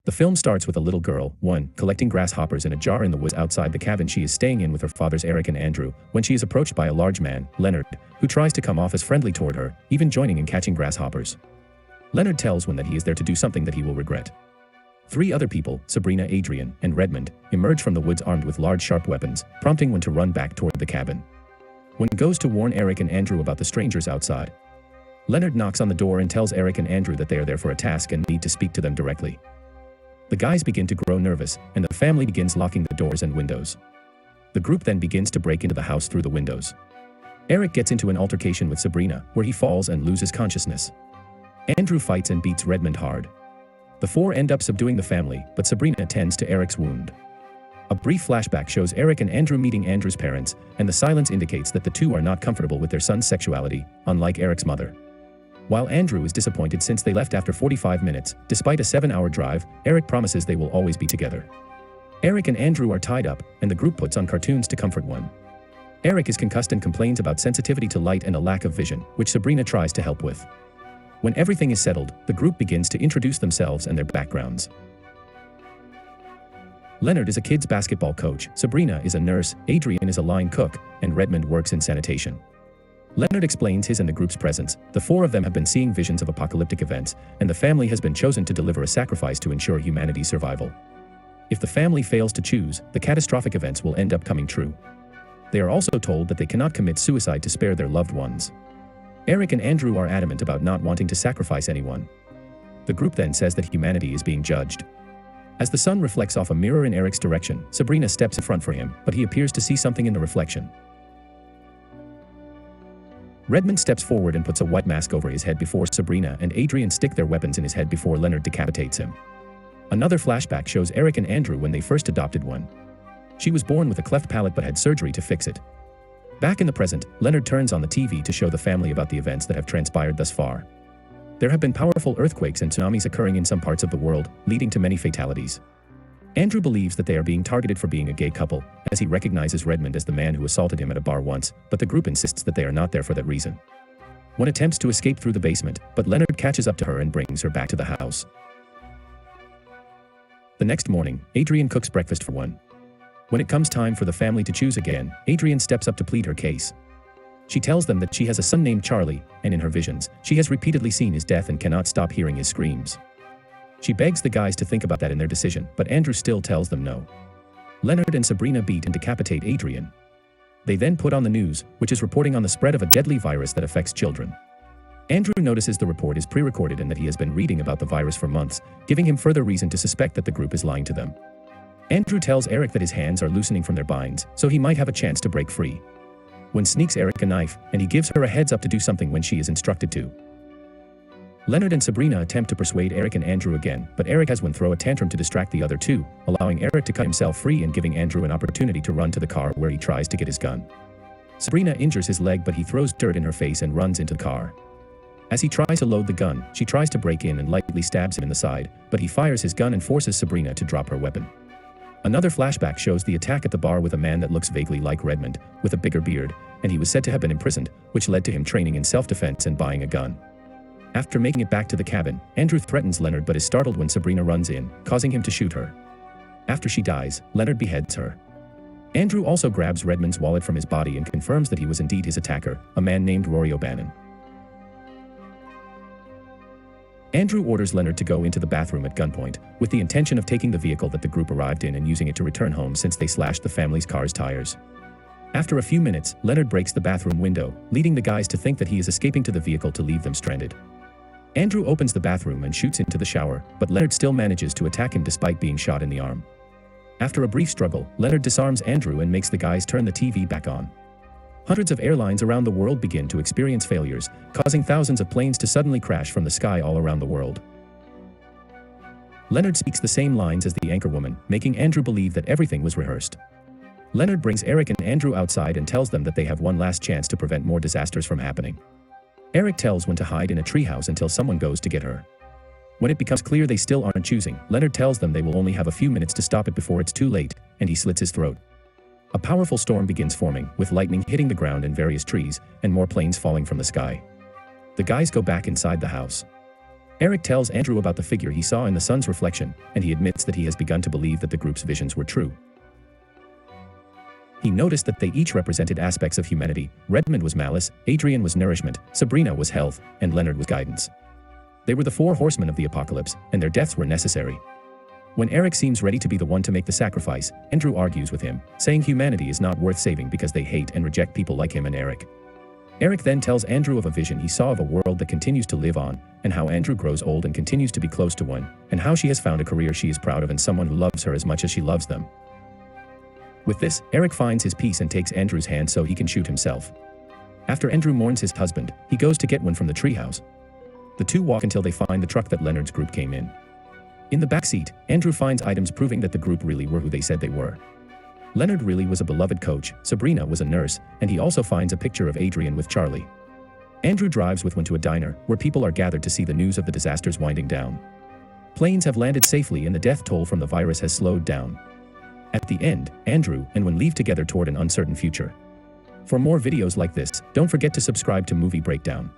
The film starts with a little girl, collecting grasshoppers in a jar in the woods outside the cabin she is staying in with her fathers Eric and Andrew, when she is approached by a large man, Leonard, who tries to come off as friendly toward her, even joining in catching grasshoppers. Leonard tells one that he is there to do something that he will regret. 3 other people, Sabrina, Adrian, and Redmond, emerge from the woods armed with large sharp weapons, prompting one to run back toward the cabin. One goes to warn Eric and Andrew about the strangers outside. Leonard knocks on the door and tells Eric and Andrew that they are there for a task and need to speak to them directly. The guys begin to grow nervous, and the family begins locking the doors and windows. The group then begins to break into the house through the windows. Eric gets into an altercation with Sabrina, where he falls and loses consciousness. Andrew fights and beats Redmond hard. The 4 end up subduing the family, but Sabrina tends to Eric's wound. A brief flashback shows Eric and Andrew meeting Andrew's parents, and the silence indicates that the two are not comfortable with their son's sexuality, unlike Eric's mother. While Andrew is disappointed since they left after 45 minutes, despite a 7-hour drive, Eric promises they will always be together. Eric and Andrew are tied up, and the group puts on cartoons to comfort one. Eric is concussed and complains about sensitivity to light and a lack of vision, which Sabrina tries to help with. When everything is settled, the group begins to introduce themselves and their backgrounds. Leonard is a kid's basketball coach, Sabrina is a nurse, Adrian is a line cook, and Redmond works in sanitation. Leonard explains his and the group's presence. The 4 of them have been seeing visions of apocalyptic events, and the family has been chosen to deliver a sacrifice to ensure humanity's survival. If the family fails to choose, the catastrophic events will end up coming true. They are also told that they cannot commit suicide to spare their loved ones. Eric and Andrew are adamant about not wanting to sacrifice anyone. The group then says that humanity is being judged. As the sun reflects off a mirror in Eric's direction, Sabrina steps in front for him, but he appears to see something in the reflection. Redmond steps forward and puts a white mask over his head before Sabrina and Adrian stick their weapons in his head before Leonard decapitates him. Another flashback shows Eric and Andrew when they first adopted one. She was born with a cleft palate but had surgery to fix it. Back in the present, Leonard turns on the TV to show the family about the events that have transpired thus far. There have been powerful earthquakes and tsunamis occurring in some parts of the world, leading to many fatalities. Andrew believes that they are being targeted for being a gay couple, as he recognizes Redmond as the man who assaulted him at a bar once, but the group insists that they are not there for that reason. One attempts to escape through the basement, but Leonard catches up to her and brings her back to the house. The next morning, Adrian cooks breakfast for one. When it comes time for the family to choose again, Adrian steps up to plead her case. She tells them that she has a son named Charlie, and in her visions, she has repeatedly seen his death and cannot stop hearing his screams. She begs the guys to think about that in their decision, but Andrew still tells them no. Leonard and Sabrina beat and decapitate Adrian. They then put on the news, which is reporting on the spread of a deadly virus that affects children. Andrew notices the report is pre-recorded and that he has been reading about the virus for months, giving him further reason to suspect that the group is lying to them. Andrew tells Eric that his hands are loosening from their binds, so he might have a chance to break free. One sneaks Eric a knife, and he gives her a heads up to do something when she is instructed to. Leonard and Sabrina attempt to persuade Eric and Andrew again, but Eric has one throw a tantrum to distract the other two, allowing Eric to cut himself free and giving Andrew an opportunity to run to the car where he tries to get his gun. Sabrina injures his leg, but he throws dirt in her face and runs into the car. As he tries to load the gun, she tries to break in and lightly stabs him in the side, but he fires his gun and forces Sabrina to drop her weapon. Another flashback shows the attack at the bar with a man that looks vaguely like Redmond, with a bigger beard, and he was said to have been imprisoned, which led to him training in self-defense and buying a gun. After making it back to the cabin, Andrew threatens Leonard but is startled when Sabrina runs in, causing him to shoot her. After she dies, Leonard beheads her. Andrew also grabs Redmond's wallet from his body and confirms that he was indeed his attacker, a man named Rory O'Bannon. Andrew orders Leonard to go into the bathroom at gunpoint, with the intention of taking the vehicle that the group arrived in and using it to return home since they slashed the family's car's tires. After a few minutes, Leonard breaks the bathroom window, leading the guys to think that he is escaping to the vehicle to leave them stranded. Andrew opens the bathroom and shoots into the shower, but Leonard still manages to attack him despite being shot in the arm. After a brief struggle, Leonard disarms Andrew and makes the guys turn the TV back on. Hundreds of airlines around the world begin to experience failures, causing thousands of planes to suddenly crash from the sky all around the world. Leonard speaks the same lines as the anchorwoman, making Andrew believe that everything was rehearsed. Leonard brings Eric and Andrew outside and tells them that they have one last chance to prevent more disasters from happening. Eric tells one to hide in a treehouse until someone goes to get her. When it becomes clear they still aren't choosing, Leonard tells them they will only have a few minutes to stop it before it's too late, and he slits his throat. A powerful storm begins forming, with lightning hitting the ground and various trees, and more planes falling from the sky. The guys go back inside the house. Eric tells Andrew about the figure he saw in the sun's reflection, and he admits that he has begun to believe that the group's visions were true. He noticed that they each represented aspects of humanity. Redmond was malice, Adrian was nourishment, Sabrina was health, and Leonard was guidance. They were the four horsemen of the apocalypse, and their deaths were necessary. When Eric seems ready to be the one to make the sacrifice, Andrew argues with him, saying humanity is not worth saving because they hate and reject people like him and Eric. Eric then tells Andrew of a vision he saw of a world that continues to live on, and how Andrew grows old and continues to be close to one, and how she has found a career she is proud of and someone who loves her as much as she loves them. With this, Eric finds his peace and takes Andrew's hand so he can shoot himself. After Andrew mourns his husband, he goes to get one from the treehouse. The two walk until they find the truck that Leonard's group came in. In the backseat, Andrew finds items proving that the group really were who they said they were. Leonard really was a beloved coach, Sabrina was a nurse, and he also finds a picture of Adrian with Charlie. Andrew drives with one to a diner, where people are gathered to see the news of the disasters winding down. Planes have landed safely and the death toll from the virus has slowed down. At the end, Andrew and Wen leave together toward an uncertain future. For more videos like this, don't forget to subscribe to Movie Breakdown.